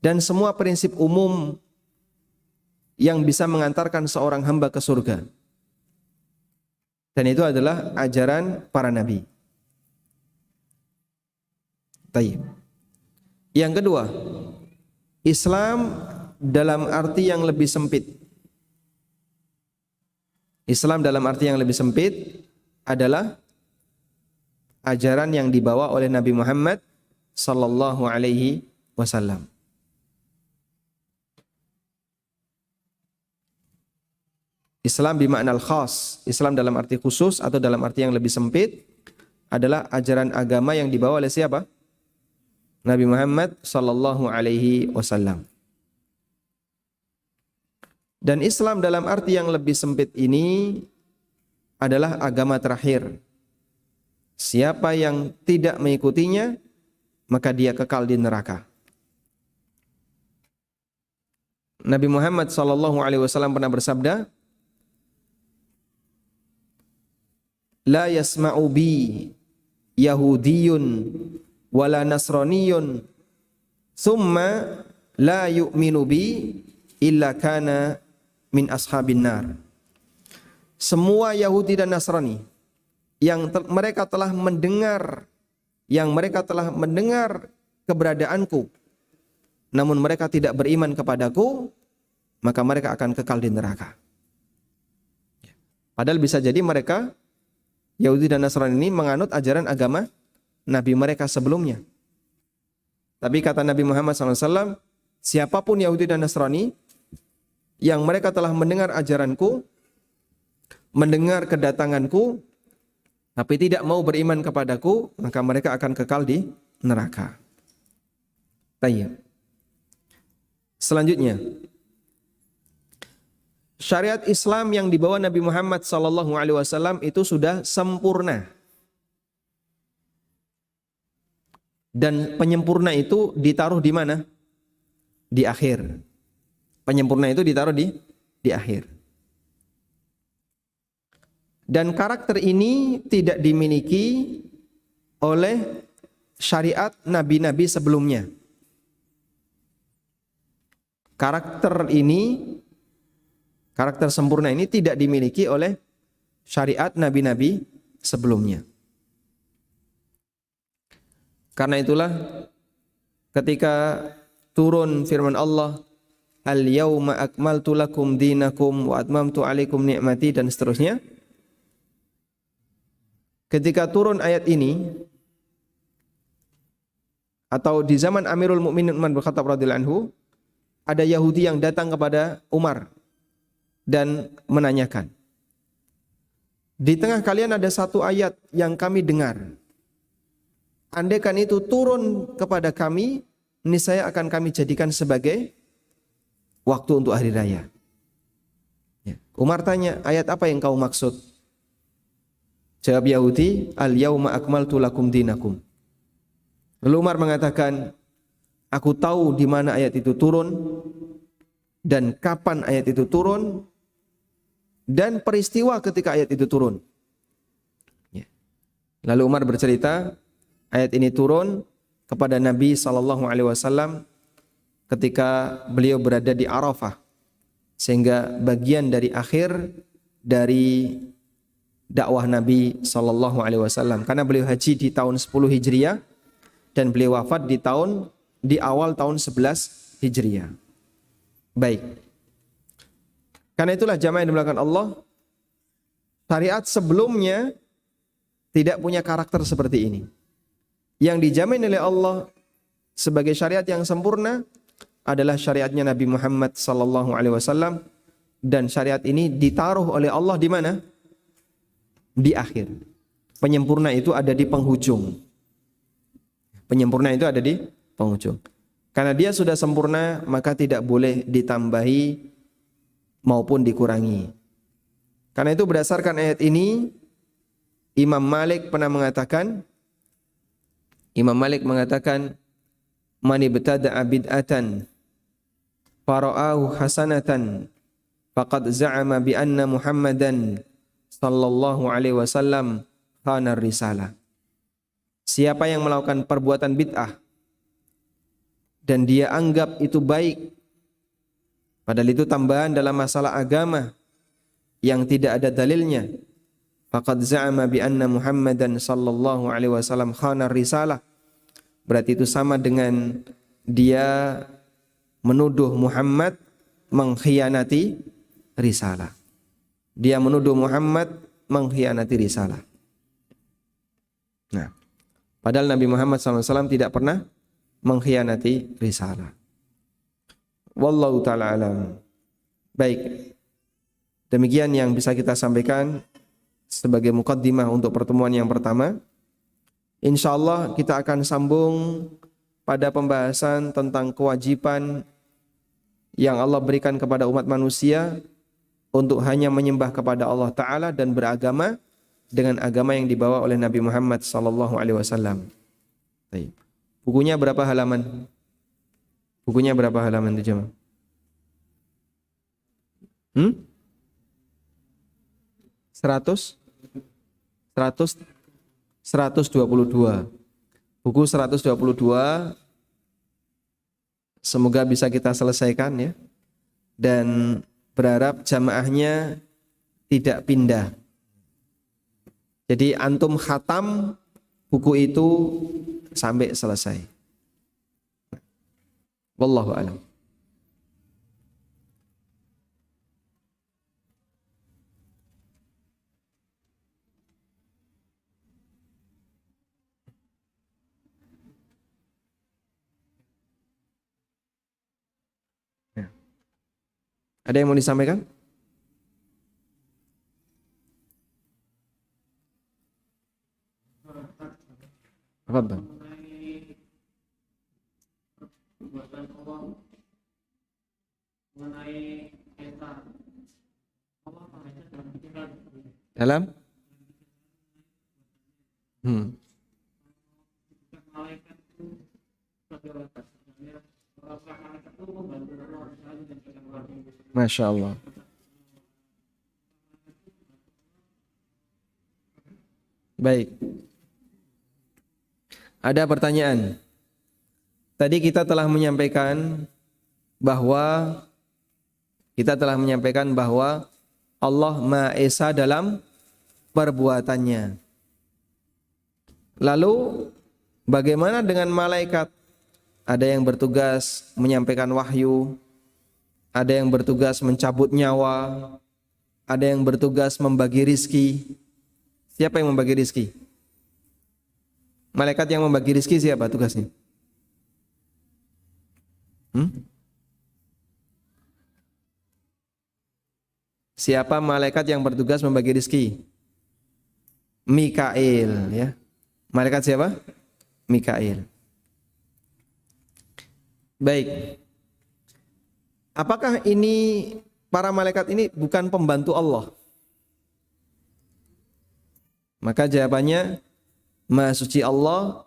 dan semua prinsip umum yang bisa mengantarkan seorang hamba ke surga. Dan itu adalah ajaran para nabi. Tayyib. Yang kedua, Islam dalam arti yang lebih sempit. Islam dalam arti yang lebih sempit adalah ajaran yang dibawa oleh Nabi Muhammad sallallahu alaihi wasallam. Islam bimakna al-khas, Islam dalam arti khusus atau dalam arti yang lebih sempit adalah ajaran agama yang dibawa oleh siapa? Nabi Muhammad sallallahu alaihi wasallam. Dan Islam dalam arti yang lebih sempit ini adalah agama terakhir. Siapa yang tidak mengikutinya, maka dia kekal di neraka. Nabi Muhammad sallallahu alaihi wasallam pernah bersabda, "La yasma'u bi Yahudiyun wala Nasraniyun thumma la yu'minu bi illa kana min ashabin nar." Semua Yahudi dan Nasrani yang mereka telah mendengar keberadaanku, namun mereka tidak beriman kepadaku, maka mereka akan kekal di neraka. Padahal bisa jadi mereka Yahudi dan Nasrani ini menganut ajaran agama Nabi mereka sebelumnya. Tapi kata Nabi Muhammad SAW, siapapun Yahudi dan Nasrani yang mereka telah mendengar ajaranku, mendengar kedatanganku, tapi tidak mau beriman kepadaku, maka mereka akan kekal di neraka. Tayyib. Selanjutnya, syariat Islam yang dibawa Nabi Muhammad SAW itu sudah sempurna. Dan penyempurna itu ditaruh di mana? Di akhir. Penyempurna itu ditaruh di akhir. Dan karakter ini tidak dimiliki oleh syariat nabi-nabi sebelumnya. Karakter sempurna ini tidak dimiliki oleh syariat nabi-nabi sebelumnya. Karena itulah ketika turun firman Allah, "Al-yauma akmaltu lakum dinakum wa atmamtu alaikum ni'mati," dan seterusnya. Ketika turun ayat ini, atau di zaman Amirul Mukminin Umar bin Khattab radhiyallahu anhu, ada Yahudi yang datang kepada Umar dan menanyakan, "Di tengah kalian ada satu ayat yang kami dengar. Andaikan itu turun kepada kami, niscaya akan kami jadikan sebagai waktu untuk hari raya." Umar tanya, "Ayat apa yang kau maksud?" Jawab Yahudi, "Al-yauma akmaltu lakum dinakum." Lalu Umar mengatakan, "Aku tahu di mana ayat itu turun dan kapan ayat itu turun dan peristiwa ketika ayat itu turun." Lalu Umar bercerita, ayat ini turun kepada Nabi SAW ketika beliau berada di Arafah, sehingga bagian dari akhir dari dakwah Nabi SAW, karena beliau haji di tahun 10 Hijriah dan beliau wafat di awal tahun 11 Hijriah. Baik. Karena itulah jamaah yang dimuliakan Allah, syariat sebelumnya tidak punya karakter seperti ini. Yang dijamin oleh Allah sebagai syariat yang sempurna adalah syariatnya Nabi Muhammad SAW, dan syariat ini ditaruh oleh Allah di mana? Di akhir. Penyempurna itu ada di penghujung. Penyempurna itu ada di penghujung. Karena dia sudah sempurna, maka tidak boleh ditambahi maupun dikurangi. Karena itu berdasarkan ayat ini, Imam Malik mengatakan, "Man ibtada'a bid'atan fara'ahu hasanatan faqad za'ama bi anna Muhammadan sallallahu alaihi wasallam khana risalah." Siapa yang melakukan perbuatan bid'ah dan dia anggap itu baik, padahal itu tambahan dalam masalah agama yang tidak ada dalilnya, faqad za'ama bi anna Muhammadan sallallahu alaihi wasallam khana risalah, berarti itu sama dengan dia menuduh Muhammad mengkhianati risalah. Dia menuduh Muhammad mengkhianati risalah. Nah, padahal Nabi Muhammad SAW tidak pernah mengkhianati risalah. Wallahu ta'ala alam. Baik, demikian yang bisa kita sampaikan sebagai mukaddimah untuk pertemuan yang pertama. InsyaAllah kita akan sambung pada pembahasan tentang kewajiban yang Allah berikan kepada umat manusia untuk hanya menyembah kepada Allah Ta'ala dan beragama dengan agama yang dibawa oleh Nabi Muhammad SAW. Bukunya berapa halaman? Bukunya berapa halaman itu jemaah? 100? 122. Buku 122. Semoga bisa kita selesaikan ya. Dan berharap jamaahnya tidak pindah. Jadi antum khatam buku itu sampai selesai. Wallahu a'lam. Ya. Ada yang mau disampaikan? Tafadhal. Dalam? Masya Allah. Baik. Ada pertanyaan. Tadi kita telah menyampaikan bahwa Allah Maha Esa dalam perbuatannya. Lalu bagaimana dengan malaikat? Ada yang bertugas menyampaikan wahyu, ada yang bertugas mencabut nyawa, ada yang bertugas membagi rizki. Siapa yang membagi rizki? Malaikat yang membagi rizki siapa tugasnya? Siapa malaikat yang bertugas membagi rizki? Mikail ya. Malaikat siapa? Mikail. Baik. Apakah ini para malaikat ini bukan pembantu Allah? Maka jawabannya, Maha Suci Allah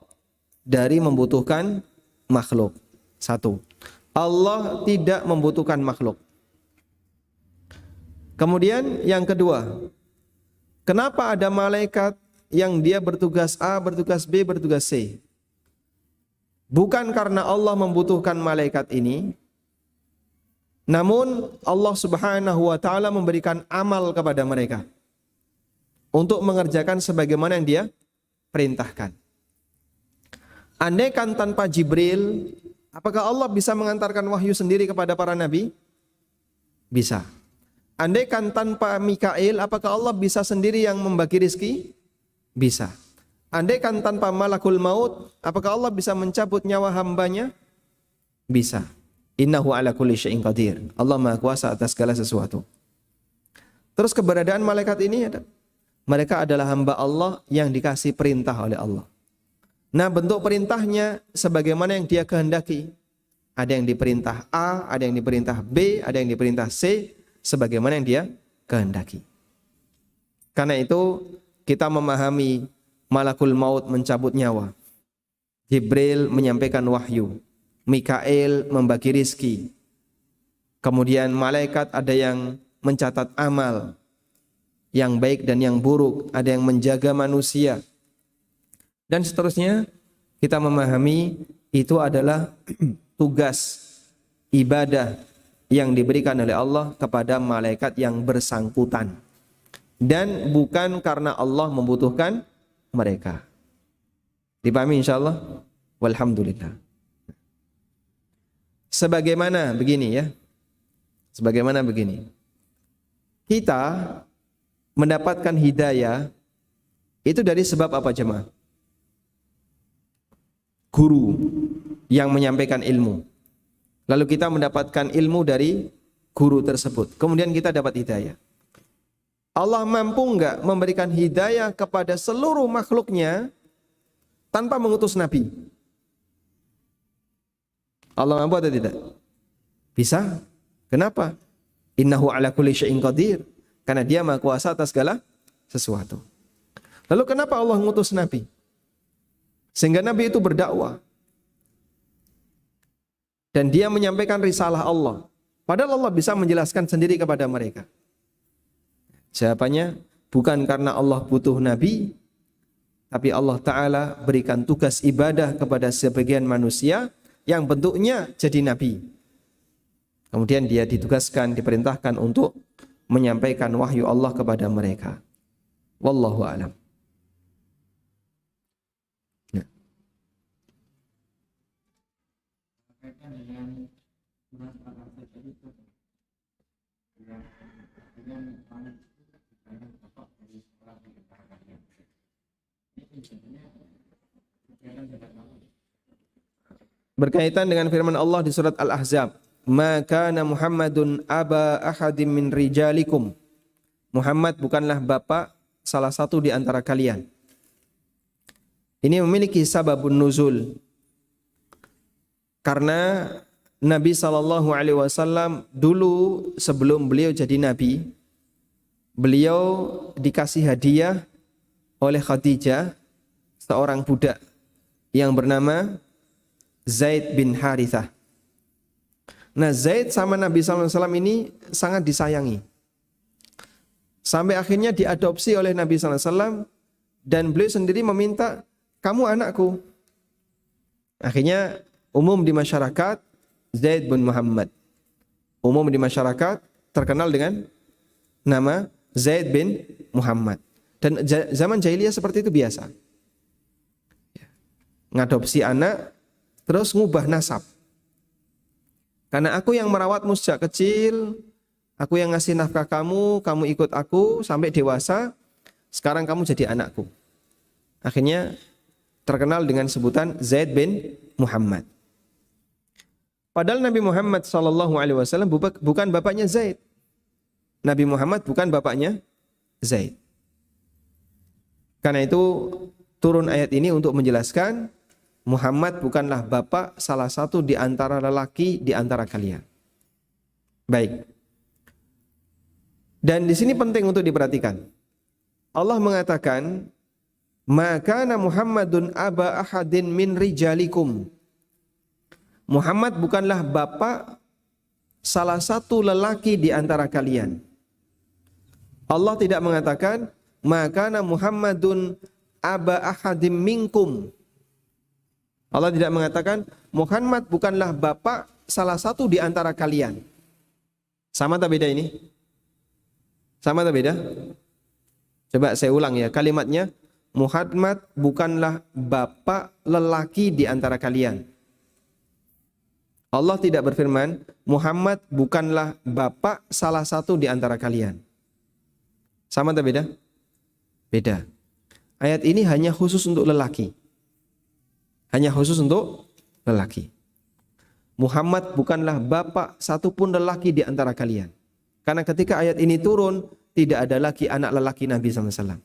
dari membutuhkan makhluk. Satu, Allah tidak membutuhkan makhluk. Kemudian yang kedua, kenapa ada malaikat yang dia bertugas A, bertugas B, bertugas C? Bukan karena Allah membutuhkan malaikat ini, namun Allah Subhanahu wa taala memberikan amal kepada mereka untuk mengerjakan sebagaimana yang dia perintahkan. Andaikan tanpa Jibril, apakah Allah bisa mengantarkan wahyu sendiri kepada para nabi? Bisa. Andaikan tanpa Mikail, apakah Allah bisa sendiri yang membagi rizki? Bisa. Andaikan tanpa malakul maut, apakah Allah bisa mencabut nyawa hambanya? Bisa. Innahu ala kulli syai'in qadir. Allah Maha Kuasa atas segala sesuatu. Terus keberadaan malaikat ini ada. Mereka adalah hamba Allah yang dikasih perintah oleh Allah. Nah, bentuk perintahnya sebagaimana yang dia kehendaki. Ada yang diperintah A, ada yang diperintah B, ada yang diperintah C, sebagaimana yang dia kehendaki. Karena itu kita memahami malakul maut mencabut nyawa, Jibril menyampaikan wahyu, Mikail membagi rizki, kemudian malaikat ada yang mencatat amal yang baik dan yang buruk, ada yang menjaga manusia, dan seterusnya. Kita memahami itu adalah tugas ibadah yang diberikan oleh Allah kepada malaikat yang bersangkutan, dan bukan karena Allah membutuhkan mereka. Dipahami insyaallah? Walhamdulillah. Sebagaimana begini. Kita mendapatkan hidayah itu dari sebab apa jemaah? guru yang menyampaikan ilmu. Lalu kita mendapatkan ilmu dari guru tersebut. Kemudian kita dapat hidayah. Allah mampu enggak memberikan hidayah kepada seluruh makhluknya tanpa mengutus nabi? Allah mampu atau tidak? Bisa. Kenapa? Innahu ala kulli syai'in qadir. Karena dia maha kuasa atas segala sesuatu. Lalu kenapa Allah mengutus nabi? Sehingga nabi itu berdakwah. Dan dia menyampaikan risalah Allah. Padahal Allah bisa menjelaskan sendiri kepada mereka. Jawabannya, bukan karena Allah butuh nabi, tapi Allah Ta'ala berikan tugas ibadah kepada sebagian manusia yang bentuknya jadi nabi. Kemudian dia ditugaskan, diperintahkan untuk menyampaikan wahyu Allah kepada mereka. Wallahu a'lam. Berkaitan dengan firman Allah di surat Al-Ahzab, "Ma kana Muhammadun aba ahadim min rijalikum." Muhammad bukanlah bapak salah satu di antara kalian. Ini memiliki sababun nuzul. Karena Nabi SAW dulu sebelum beliau jadi nabi, beliau dikasih hadiah oleh Khadijah seorang budak yang bernama Zaid bin Harithah. Nah, Zaid sama Nabi SAW ini sangat disayangi. Sampai akhirnya diadopsi oleh Nabi SAW dan beliau sendiri meminta, "Kamu anakku." Akhirnya umum di masyarakat Zaid bin Muhammad. Umum di masyarakat terkenal dengan nama Zaid bin Muhammad. Dan zaman jahiliyah seperti itu biasa. Ngadopsi anak, terus ngubah nasab. Karena aku yang merawatmu sejak kecil, aku yang ngasih nafkah kamu, kamu ikut aku sampai dewasa, sekarang kamu jadi anakku. Akhirnya terkenal dengan sebutan Zaid bin Muhammad. Padahal Nabi Muhammad SAW bukan bapaknya Zaid. Nabi Muhammad bukan bapaknya Zaid. Karena itu turun ayat ini untuk menjelaskan Muhammad bukanlah bapak salah satu di antara lelaki di antara kalian. Baik. Dan di sini penting untuk diperhatikan. Allah mengatakan, "Maka Muhammadun aba ahadin min rijalikum." Muhammad bukanlah bapak salah satu lelaki di antara kalian. Allah tidak mengatakan, "Maka Muhammadun aba ahadim minkum." Allah tidak mengatakan, Muhammad bukanlah bapak salah satu di antara kalian. Sama tak beda ini? Sama tak beda? Coba saya ulang ya kalimatnya. Muhammad bukanlah bapak lelaki di antara kalian. Allah tidak berfirman, Muhammad bukanlah bapak salah satu di antara kalian. Sama tak beda? Beda. Ayat ini hanya khusus untuk lelaki. Hanya khusus untuk lelaki. Muhammad bukanlah bapak satupun lelaki di antara kalian. Karena ketika ayat ini turun, tidak ada lagi anak lelaki Nabi SAW.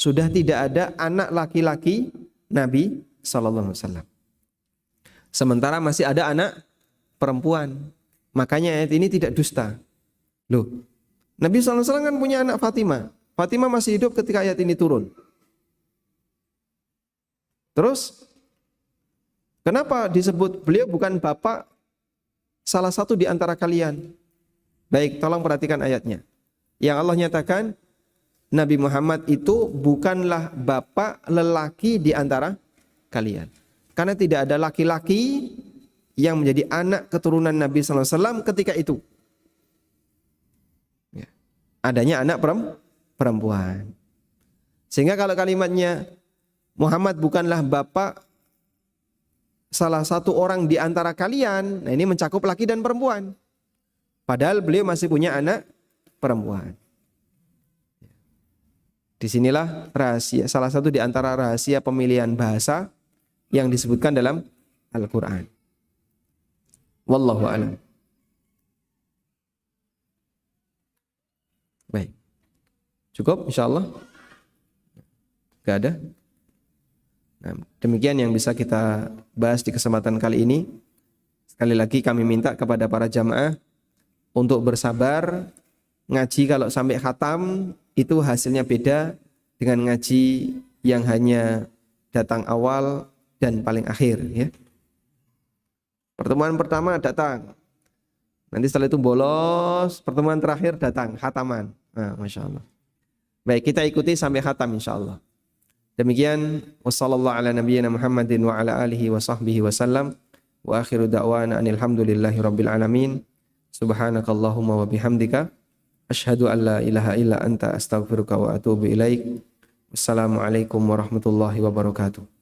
Sudah tidak ada anak laki-laki Nabi SAW. Sementara masih ada anak perempuan. Makanya ayat ini tidak dusta. Loh, Nabi SAW kan punya anak Fatimah. Fatimah masih hidup ketika ayat ini turun. Terus, kenapa disebut beliau bukan bapak salah satu di antara kalian? Baik, tolong perhatikan ayatnya. Yang Allah nyatakan, Nabi Muhammad itu bukanlah bapak lelaki di antara kalian. Karena tidak ada laki-laki yang menjadi anak keturunan Nabi SAW ketika itu. Ya. Adanya anak perempuan. Sehingga kalau kalimatnya Muhammad bukanlah bapak salah satu orang di antara kalian, nah ini mencakup laki dan perempuan. Padahal beliau masih punya anak perempuan. Disinilah rahasia, salah satu di antara rahasia pemilihan bahasa yang disebutkan dalam Al-Quran. Wallahu a'lam. Baik. Cukup insyaallah? Gak ada? Nah, demikian yang bisa kita bahas di kesempatan kali ini. Sekali lagi kami minta kepada para jamaah untuk bersabar. Ngaji kalau sampai khatam itu hasilnya beda dengan ngaji yang hanya datang awal dan paling akhir, ya. Pertemuan pertama datang, nanti setelah itu bolos, pertemuan terakhir datang khataman. Nah, Masya Allah. Baik, kita ikuti sampai khatam insya Allah. Demikian, wassallallahu ala nabiyyina Muhammadin wa ala alihi wa sahbihi wasallam, wa akhiru da'wana anil hamdulillahi rabbil alamin. Subhanakallahumma wa bihamdika asyhadu an la ilaha illa anta astaghfiruka wa atubu ilaik. Wassalamualaikum warahmatullahi wabarakatuh.